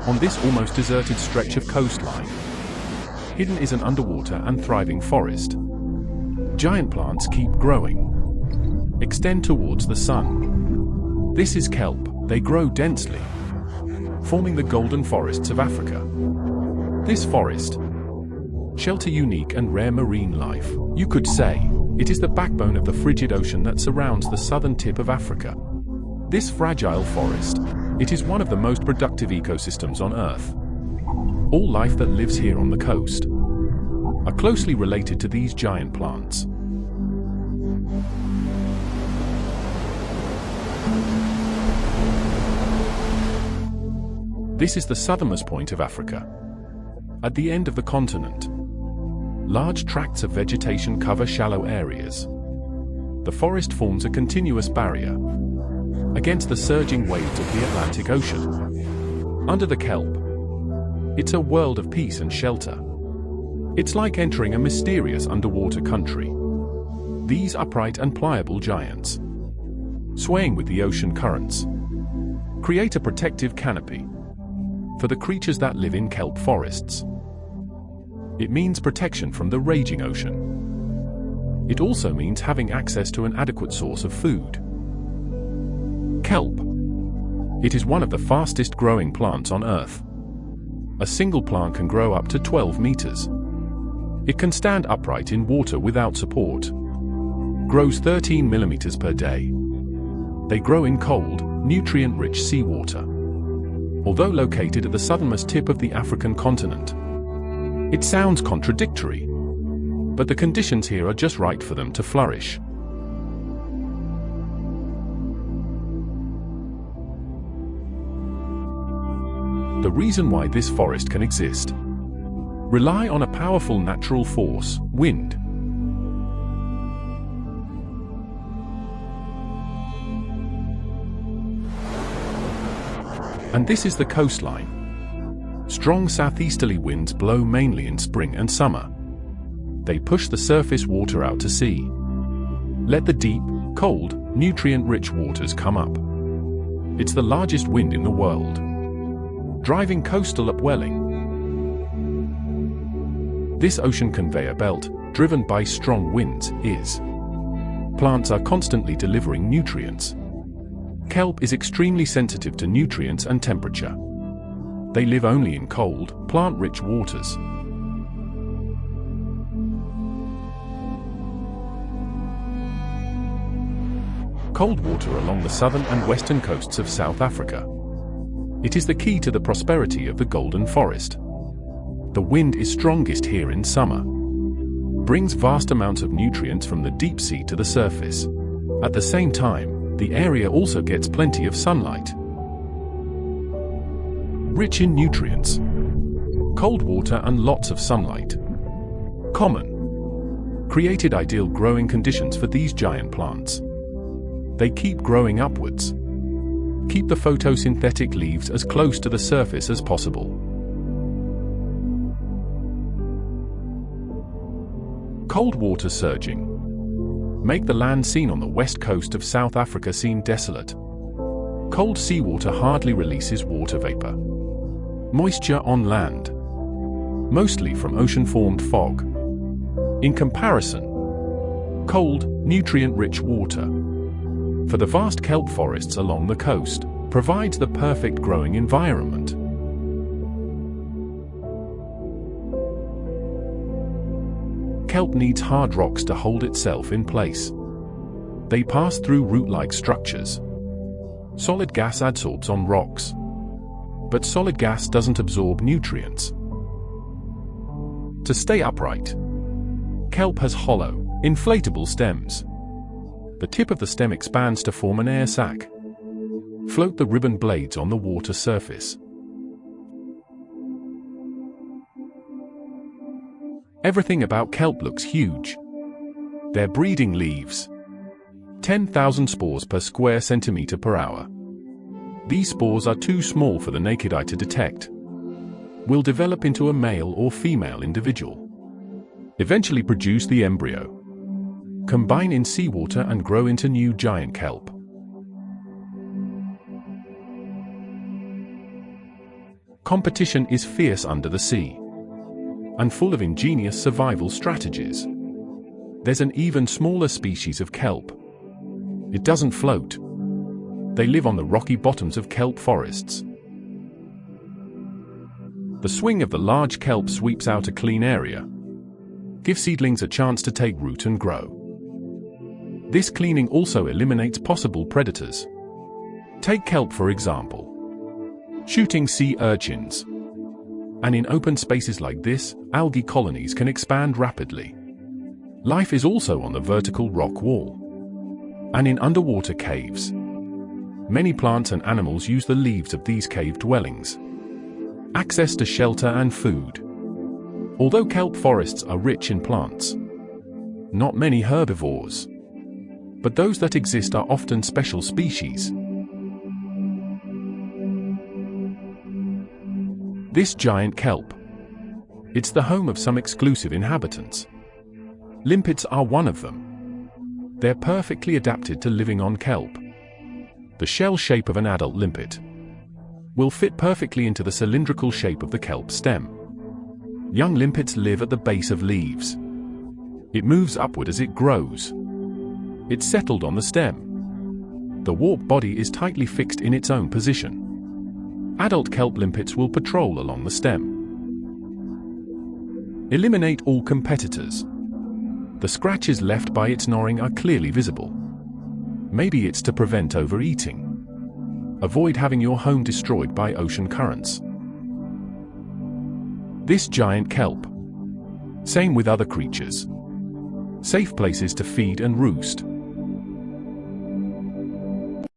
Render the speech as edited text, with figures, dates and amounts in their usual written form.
On this almost deserted stretch of coastline, hidden is an underwater and thriving forest. Giant plants keep growing, extend towards the sun. This is kelp. They grow densely, forming the golden forests of Africa. This forest shelter unique and rare marine life. You could say it is the backbone of the frigid ocean that surrounds the southern tip of Africa. This fragile forest, it is one of the most productive ecosystems on Earth. All life that lives here on the coast are closely related to these giant plants. This is the southernmost point of Africa. At the end of the continent, large tracts of vegetation cover shallow areas. The forest forms a continuous barrier against the surging waves of the Atlantic Ocean. Under the kelp, it's a world of peace and shelter. It's like entering a mysterious underwater country. These upright and pliable giants, swaying with the ocean currents, create a protective canopy for the creatures that live in kelp forests. It means protection from the raging ocean. It also means having access to an adequate source of food. Kelp. It is one of the fastest growing plants on Earth. A single plant can grow up to 12 meters. It can stand upright in water without support. Grows 13 millimeters per day. They grow in cold, nutrient-rich seawater. Although located at the southernmost tip of the African continent, it sounds contradictory, but the conditions here are just right for them to flourish. The reason why this forest can exist rely on a powerful natural force, wind. And this is the coastline. Strong southeasterly winds blow mainly in spring and summer. They push the surface water out to sea. Let the deep, cold, nutrient-rich waters come up. It's the largest wind in the world, driving coastal upwelling. This ocean conveyor belt, driven by strong winds, is. Plants are constantly delivering nutrients. Kelp is extremely sensitive to nutrients and temperature. They live only in cold, plant-rich waters. Cold water along the southern and western coasts of South Africa. It is the key to the prosperity of the golden forest. The wind is strongest here in summer. Brings vast amounts of nutrients from the deep sea to the surface. At the same time, the area also gets plenty of sunlight. Rich in nutrients. Cold water and lots of sunlight. Common. Created ideal growing conditions for these giant plants. They keep growing upwards. Keep the photosynthetic leaves as close to the surface as possible. Cold water surging. Make the land seen on the west coast of South Africa seem desolate. Cold seawater hardly releases water vapor. Moisture on land. Mostly from ocean-formed fog. In comparison, cold, nutrient-rich water, for the vast kelp forests along the coast, provides the perfect growing environment. Kelp needs hard rocks to hold itself in place. They pass through root-like structures. Solid gas adsorbs on rocks. But solid gas doesn't absorb nutrients. To stay upright, kelp has hollow, inflatable stems. The tip of the stem expands to form an air sac. Float the ribbon blades on the water surface. Everything about kelp looks huge. They're breeding leaves. 10,000 spores per square centimeter per hour. These spores are too small for the naked eye to detect. Will develop into a male or female individual. Eventually produce the embryo. Combine in seawater and grow into new giant kelp. competition is fierce under the sea, and full of ingenious survival strategies. There's an even smaller species of kelp. It doesn't float. They live on the rocky bottoms of kelp forests. The swing of the large kelp sweeps out a clean area. Give seedlings a chance to take root and grow. This cleaning also eliminates possible predators. Take kelp for example. Shooting sea urchins. And in open spaces like this, algae colonies can expand rapidly. Life is also on the vertical rock wall. And in underwater caves. Many plants and animals use the leaves of these cave dwellings. Access to shelter and food. Although kelp forests are rich in plants, not many herbivores. But those that exist are often special species. This giant kelp. It's the home of some exclusive inhabitants. Limpets are one of them. They're perfectly adapted to living on kelp. The shell shape of an adult limpet will fit perfectly into the cylindrical shape of the kelp stem. Young limpets live at the base of leaves. It moves upward as it grows. It's settled on the stem. The warp body is tightly fixed in its own position. Adult kelp limpets will patrol along the stem. Eliminate all competitors. The scratches left by its gnawing are clearly visible. Maybe it's to prevent overeating. Avoid having your home destroyed by ocean currents. This giant kelp. Same with other creatures. Safe places to feed and roost.